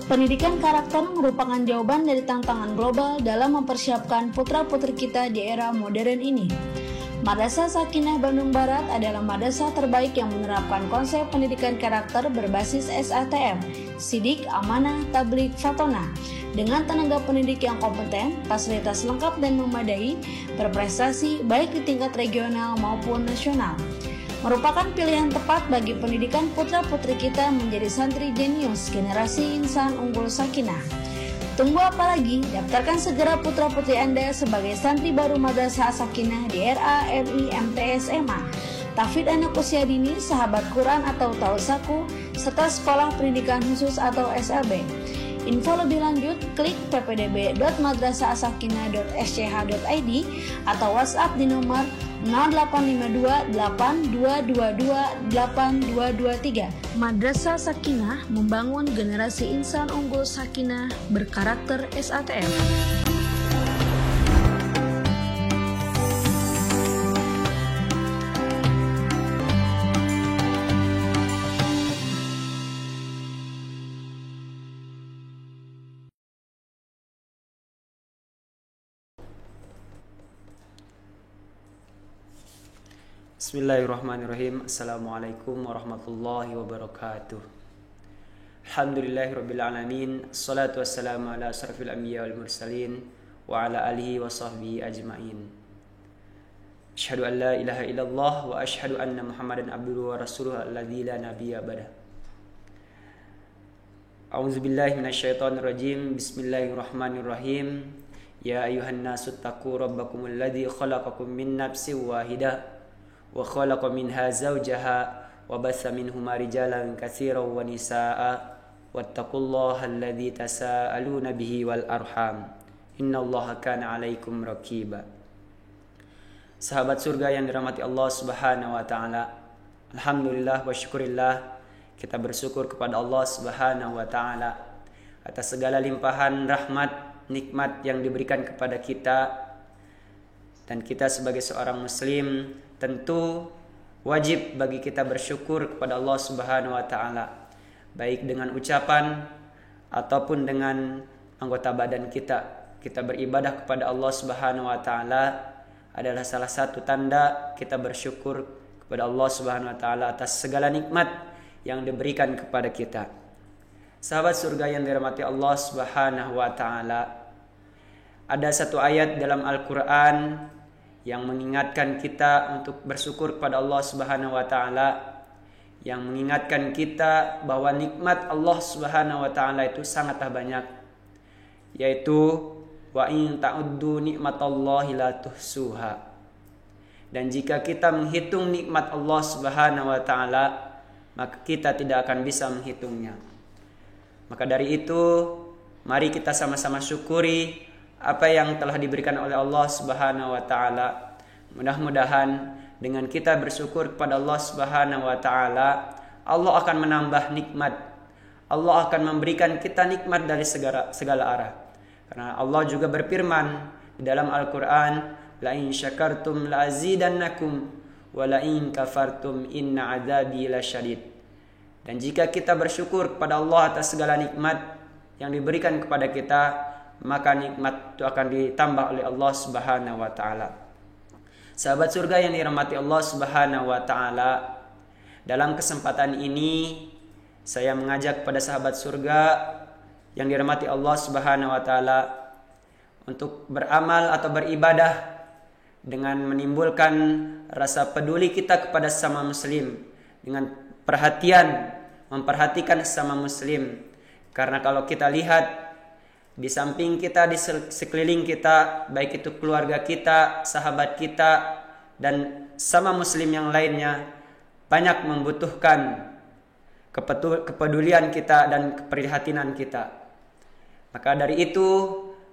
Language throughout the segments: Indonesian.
Pendidikan karakter merupakan jawaban dari tantangan global dalam mempersiapkan putra-putri kita di era modern ini. Madrasah Sakinah Bandung Barat adalah madrasah terbaik yang menerapkan konsep pendidikan karakter berbasis SATM, Sidik, Amanah, Tabligh, Fatona, dengan tenaga pendidik yang kompeten, fasilitas lengkap dan memadai, berprestasi baik di tingkat regional maupun nasional. Merupakan pilihan tepat bagi pendidikan putra-putri kita menjadi santri jenius generasi insan unggul Sakinah. Tunggu apa lagi? Daftarkan segera putra-putri Anda sebagai santri baru Madrasah Sakinah di RA MI MTS MA, tahfidz anak usia dini, sahabat Quran atau tausaku, serta sekolah pendidikan khusus atau SLB. Info lebih lanjut, klik ppdb.madrasahasakinah.sch.id atau WhatsApp di nomor 0852 8222 8223. Madrasah Sakinah membangun generasi insan unggul Sakinah berkarakter SATM. Bismillahirrahmanirrahim. Assalamualaikum warahmatullahi wabarakatuh. Alhamdulillahirrabbilalamin. Assalatu wassalamu ala asrafil anbiya wal mursalin wa ala alihi wa sahbihi ajma'in. Asyhadu an la ilaha illallah wa asyhadu anna Muhammadan abduhu wa rasuluhu alladzi la nabiyya ba'dah. A'udzubillahi minasyaitonir rajim. Bismillahirrahmanirrahim. Ya ayyuhan nasu taqu rabbakumul ladzi khalaqakum min nafsin wahidah wa khalaqa minha zawjaha wa batha minhuma rijalan katsiran wa nisaa'a wattaqullaha alladzi tasaaluna bihi wal arham innallaha kana 'alaikum raqiba. Sahabat surga yang dirahmati Allah Subhanahu wa taala, alhamdulillah wa syukurillah, kita bersyukur kepada Allah Subhanahu wa taala atas segala limpahan rahmat, nikmat yang diberikan kepada kita. Dan kita sebagai seorang muslim tentu wajib bagi kita bersyukur kepada Allah Subhanahu wa taala, baik dengan ucapan ataupun dengan anggota badan kita. Kita beribadah kepada Allah Subhanahu wa taala adalah salah satu tanda kita bersyukur kepada Allah Subhanahu wa taala atas segala nikmat yang diberikan kepada kita. Sahabat surga yang dirahmati Allah Subhanahu wa taala, ada satu ayat dalam Al-Qur'an yang mengingatkan kita untuk bersyukur kepada Allah Subhanahu wa taala, yang mengingatkan kita bahwa nikmat Allah Subhanahu wa taala itu sangatlah banyak, yaitu wa in ta'uddu nikmatallahi la tuhsuha. Dan jika kita menghitung nikmat Allah Subhanahu wa taala, maka kita tidak akan bisa menghitungnya. Maka dari itu, mari kita sama-sama syukuri apa yang telah diberikan oleh Allah Subhanahu wa taala. Mudah-mudahan dengan kita bersyukur kepada Allah Subhanahu wa taala, Allah akan menambah nikmat. Allah akan memberikan kita nikmat dari segala arah. Karena Allah juga berfirman di dalam Al-Qur'an, la in syakartum la azidannakum wa la in kafartum inna adzabi lasyadid. Dan jika kita bersyukur kepada Allah atas segala nikmat yang diberikan kepada kita, maka nikmat itu akan ditambah oleh Allah Subhanahu wa taala. Sahabat surga yang dirahmati Allah Subhanahu wa taala, dalam kesempatan ini saya mengajak pada sahabat surga yang dirahmati Allah Subhanahu wa taala untuk beramal atau beribadah dengan menimbulkan rasa peduli kita kepada sesama muslim, dengan perhatian, memperhatikan sesama muslim. Karena kalau kita lihat di samping kita, di sekeliling kita, baik itu keluarga kita, sahabat kita, dan sama muslim yang lainnya, banyak membutuhkan kepedulian kita dan keprihatinan kita. Maka dari itu,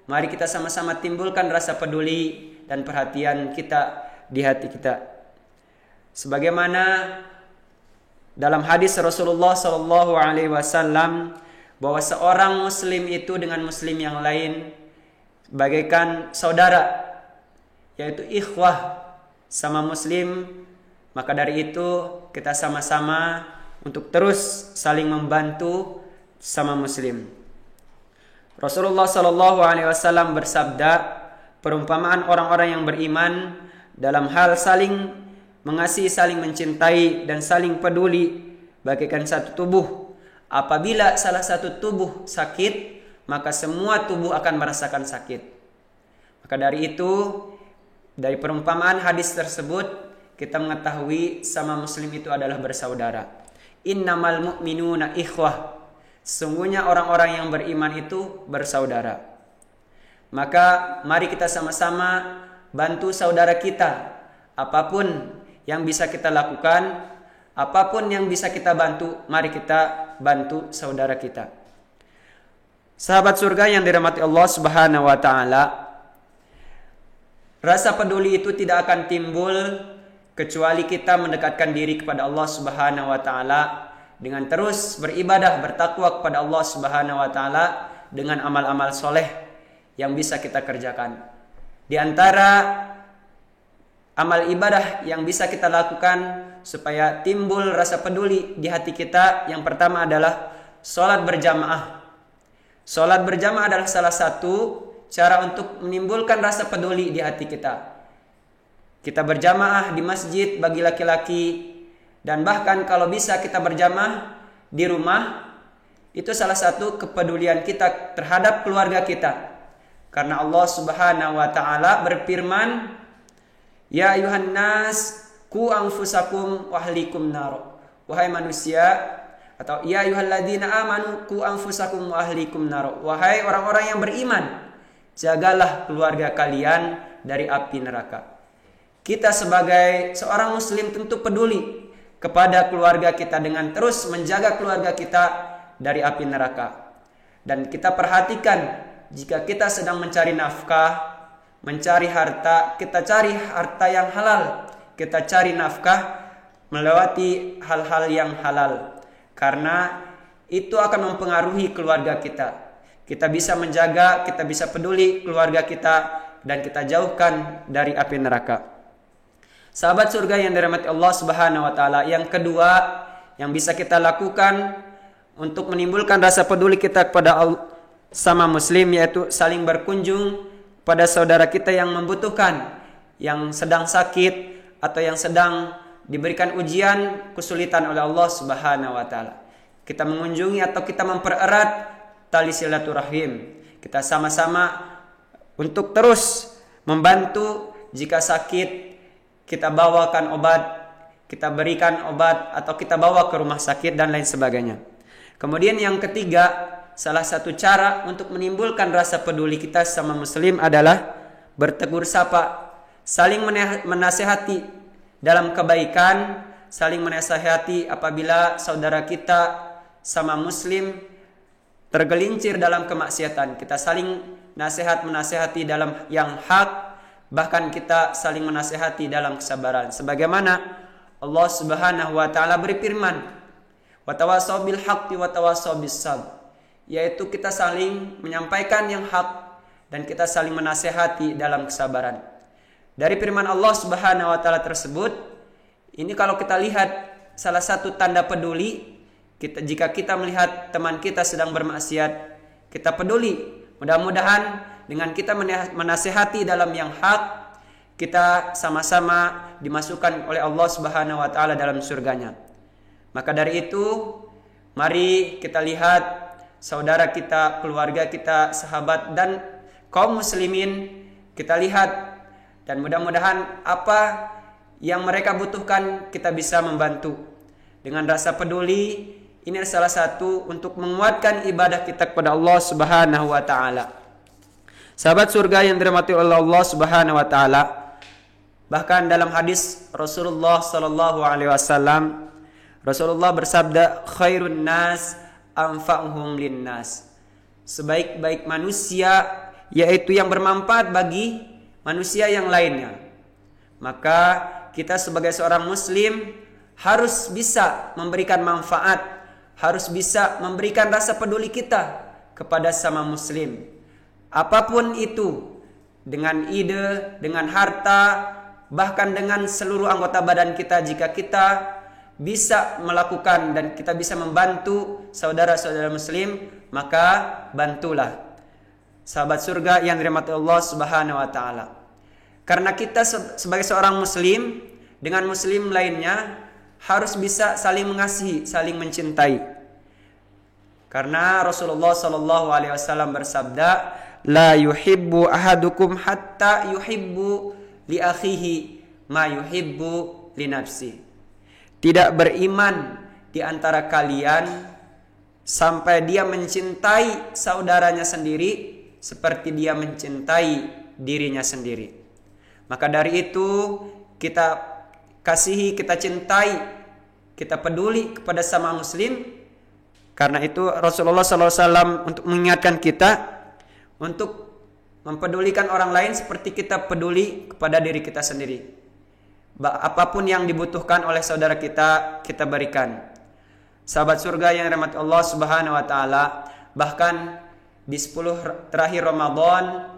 mari kita sama-sama timbulkan rasa peduli dan perhatian kita di hati kita. Sebagaimana dalam hadis Rasulullah SAW, bahwa seorang muslim itu dengan muslim yang lain bagaikan saudara, yaitu ikhwah sama muslim. Maka dari itu kita sama-sama untuk terus saling membantu sama muslim. Rasulullah Shallallahu Alaihi Wasallam bersabda, perumpamaan orang-orang yang beriman dalam hal saling mengasihi, saling mencintai, dan saling peduli bagaikan satu tubuh. Apabila salah satu tubuh sakit, maka semua tubuh akan merasakan sakit. Maka dari itu, dari perumpamaan hadis tersebut, kita mengetahui sama muslim itu adalah bersaudara. Innamal mu'minuna ikhwah. Sesungguhnya orang-orang yang beriman itu bersaudara. Maka mari kita sama-sama bantu saudara kita. Apapun yang bisa kita lakukan, apapun yang bisa kita bantu, mari kita bantu saudara kita. Sahabat surga yang dirahmati Allah Subhanahu wa taala, rasa peduli itu tidak akan timbul kecuali kita mendekatkan diri kepada Allah Subhanahu wa taala dengan terus beribadah, bertakwa kepada Allah Subhanahu wa taala dengan amal-amal soleh yang bisa kita kerjakan. Di antara amal ibadah yang bisa kita lakukan supaya timbul rasa peduli di hati kita, yang pertama adalah sholat berjamaah. Sholat berjamaah adalah salah satu cara untuk menimbulkan rasa peduli di hati kita. Kita berjamaah di masjid bagi laki-laki, dan bahkan kalau bisa kita berjamaah di rumah, itu salah satu kepedulian kita terhadap keluarga kita. Karena Allah Subhanahu wa taala berfirman, ya ayuhan nas ku anfusakum wa ahlikum nar. Wahai manusia, atau ya ayyuhalladzina amanu ku anfusakum wa ahlikum nar. Wahai orang-orang yang beriman, jagalah keluarga kalian dari api neraka. Kita sebagai seorang muslim tentu peduli kepada keluarga kita dengan terus menjaga keluarga kita dari api neraka. Dan kita perhatikan, jika kita sedang mencari nafkah, mencari harta, kita cari harta yang halal. Kita cari nafkah melewati hal-hal yang halal. Karena itu akan mempengaruhi keluarga kita. Kita bisa menjaga, kita bisa peduli keluarga kita, dan kita jauhkan dari api neraka. Sahabat surga yang dirahmati Allah Subhanahu wa taala, yang kedua yang bisa kita lakukan untuk menimbulkan rasa peduli kita kepada sama muslim, yaitu saling berkunjung pada saudara kita yang membutuhkan, yang sedang sakit atau yang sedang diberikan ujian kesulitan oleh Allah Subhanahu wa taala. Kita mengunjungi atau kita mempererat tali silaturahim. Kita sama-sama untuk terus membantu. Jika sakit, kita bawakan obat, kita berikan obat, atau kita bawa ke rumah sakit dan lain sebagainya. Kemudian yang ketiga, salah satu cara untuk menimbulkan rasa peduli kita sama muslim adalah bertegur sapa, saling menasihati dalam kebaikan, saling menasihati apabila saudara kita sama muslim tergelincir dalam kemaksiatan. Kita saling menasihati dalam yang hak, bahkan kita saling menasihati dalam kesabaran. Sebagaimana Allah Subhanahu wa taala berfirman, "Wa tawassaw bil haqqi wa tawassaw bis sabr." Yaitu kita saling menyampaikan yang hak dan kita saling menasihati dalam kesabaran. Dari firman Allah Subhanahu wa taala tersebut, ini kalau kita lihat salah satu tanda peduli, jika kita melihat teman kita sedang bermaksiat, kita peduli. Mudah-mudahan dengan kita menasihati dalam yang hak, kita sama-sama dimasukkan oleh Allah Subhanahu wa taala dalam surganya. Maka dari itu, mari kita lihat saudara kita, keluarga kita, sahabat, dan kaum muslimin, kita lihat, dan mudah-mudahan apa yang mereka butuhkan kita bisa membantu. Dengan rasa peduli, ini salah satu untuk menguatkan ibadah kita kepada Allah Subhanahu wa taala. Sahabat surga yang dirahmati oleh Allah Subhanahu wa taala, bahkan dalam hadis Rasulullah sallallahu alaihi wasallam, Rasulullah bersabda, khairun nas anfa'uhum linnas. Sebaik-baik manusia yaitu yang bermanfaat bagi manusia yang lainnya. Maka kita sebagai seorang muslim harus bisa memberikan manfaat, harus bisa memberikan rasa peduli kita kepada sama muslim. Apapun itu, dengan ide, dengan harta, bahkan dengan seluruh anggota badan kita, jika kita bisa melakukan dan kita bisa membantu saudara-saudara muslim, maka bantulah. sahabat surga yang dirahmati Allah Subhanahu wa taala. Karena kita sebagai seorang muslim dengan muslim lainnya harus bisa saling mengasihi, saling mencintai. Karena Rasulullah sallallahu alaihi wasallam bersabda, "La yuhibbu ahadukum hatta yuhibbu li akhihi ma yuhibbu li nafsi." Tidak beriman di antara kalian sampai dia mencintai saudaranya sendiri seperti dia mencintai dirinya sendiri. Maka dari itu kita kasihi, kita cintai, kita peduli kepada sama muslim. Karena itu Rasulullah SAW untuk mengingatkan kita untuk mempedulikan orang lain seperti kita peduli kepada diri kita sendiri. Apapun yang dibutuhkan oleh saudara kita, kita berikan. Sahabat surga yang dirahmati Allah Subhanahu wa taala, bahkan di 10 terakhir Ramadan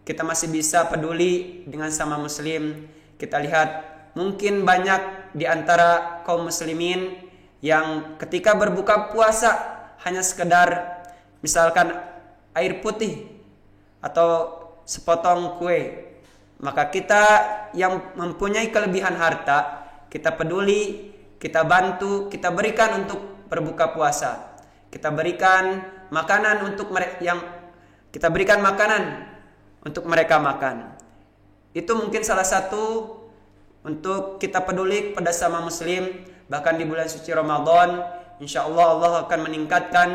kita masih bisa peduli dengan sama muslim. Kita lihat mungkin banyak di antara kaum muslimin yang ketika berbuka puasa hanya sekedar misalkan air putih atau sepotong kue. Maka kita yang mempunyai kelebihan harta, kita peduli, kita bantu, kita berikan untuk berbuka puasa. Kita berikan makanan untuk mereka makan. Itu mungkin salah satu untuk kita peduli pada sama muslim. Bahkan di bulan suci Ramadan, insyaallah Allah akan meningkatkan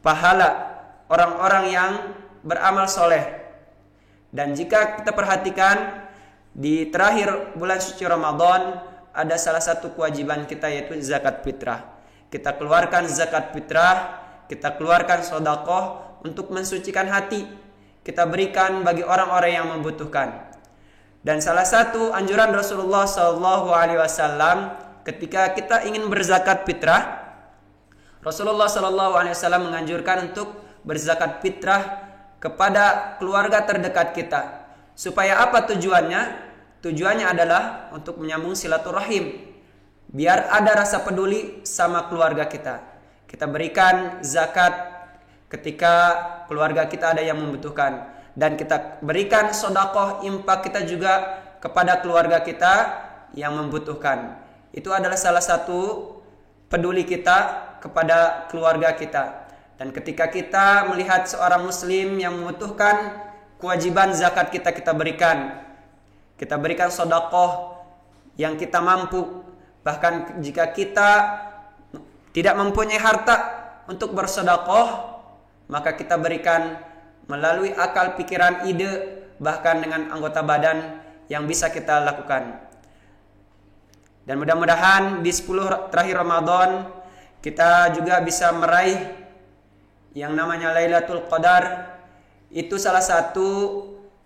pahala orang-orang yang beramal soleh. Dan jika kita perhatikan di terakhir bulan suci Ramadan, ada salah satu kewajiban kita yaitu zakat fitrah. Kita keluarkan zakat fitrah, kita keluarkan sedekah untuk mensucikan hati. Kita berikan bagi orang-orang yang membutuhkan. Dan salah satu anjuran Rasulullah SAW ketika kita ingin berzakat fitrah, Rasulullah SAW menganjurkan untuk berzakat fitrah kepada keluarga terdekat kita. Supaya apa tujuannya? Tujuannya adalah untuk menyambung silaturahim. Biar ada rasa peduli sama keluarga kita. Kita berikan zakat ketika keluarga kita ada yang membutuhkan. Dan kita berikan sedekah, infak kita juga kepada keluarga kita yang membutuhkan. Itu adalah salah satu peduli kita kepada keluarga kita. Dan ketika kita melihat seorang muslim yang membutuhkan, kewajiban zakat kita berikan. Kita berikan sedekah yang kita mampu. Bahkan jika kita tidak mempunyai harta untuk bersedekah, maka kita berikan melalui akal, pikiran, ide, bahkan dengan anggota badan yang bisa kita lakukan. Dan mudah-mudahan di 10 terakhir Ramadan kita juga bisa meraih yang namanya Lailatul Qadar. Itu salah satu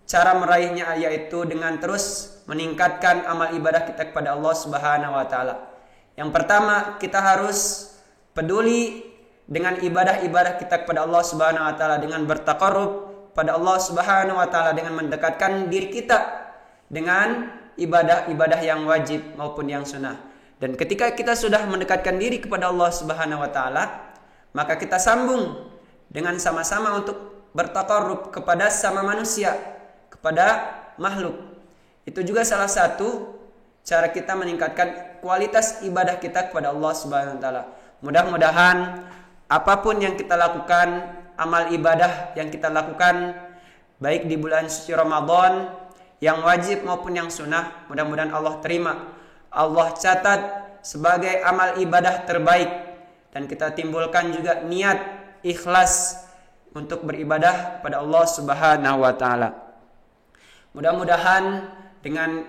cara meraihnya yaitu dengan terus meningkatkan amal ibadah kita kepada Allah Subhanahu wa taala. Yang pertama, kita harus peduli dengan ibadah-ibadah kita kepada Allah Subhanahu wa taala, dengan bertaqarrub pada Allah Subhanahu wa taala, dengan mendekatkan diri kita dengan ibadah-ibadah yang wajib maupun yang sunnah. Dan ketika kita sudah mendekatkan diri kepada Allah Subhanahu wa taala, maka kita sambung dengan sama-sama untuk bertaqarrub kepada sama manusia, kepada makhluk. Itu juga salah satu cara kita meningkatkan kualitas ibadah kita kepada Allah Subhanahu wa taala. Mudah-mudahan apapun yang kita lakukan, amal ibadah yang kita lakukan baik di bulan suci Ramadan yang wajib maupun yang sunnah, mudah-mudahan Allah terima. Allah catat sebagai amal ibadah terbaik, dan kita timbulkan juga niat ikhlas untuk beribadah pada Allah Subhanahu wa taala. Mudah-mudahan dengan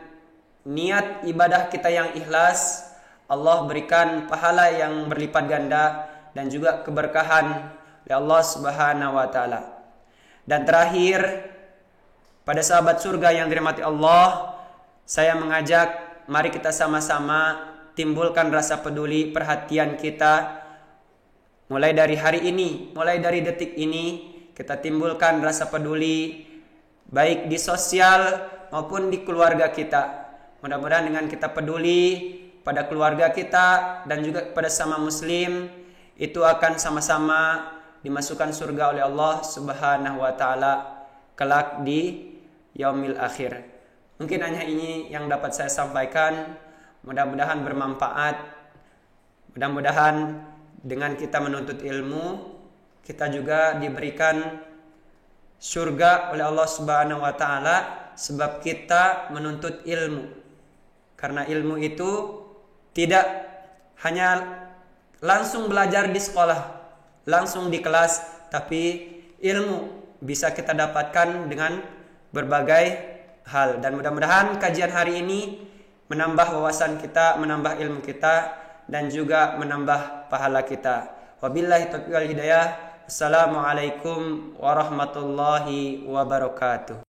niat ibadah kita yang ikhlas, Allah berikan pahala yang berlipat ganda dan juga keberkahan oleh Allah Subhanahu wa taala. Dan terakhir, pada sahabat surga yang dirahmati Allah, saya mengajak mari kita sama-sama timbulkan rasa peduli, perhatian kita mulai dari hari ini, mulai dari detik ini. Kita timbulkan rasa peduli baik di sosial maupun di keluarga kita. Mudah-mudahan dengan kita peduli pada keluarga kita dan juga kepada sama muslim, itu akan sama-sama dimasukkan surga oleh Allah Subhanahu wa taala kelak di yaumil akhir. Mungkin hanya ini yang dapat saya sampaikan. Mudah-mudahan bermanfaat. Mudah-mudahan dengan kita menuntut ilmu, kita juga diberikan surga oleh Allah Subhanahu wa taala sebab kita menuntut ilmu. Karena ilmu itu tidak hanya langsung belajar di sekolah, langsung di kelas, tapi ilmu bisa kita dapatkan dengan berbagai hal. Dan mudah-mudahan kajian hari ini menambah wawasan kita, menambah ilmu kita, dan juga menambah pahala kita. Wabillahi taufiq wal hidayah. Assalamualaikum warahmatullahi wabarakatuh.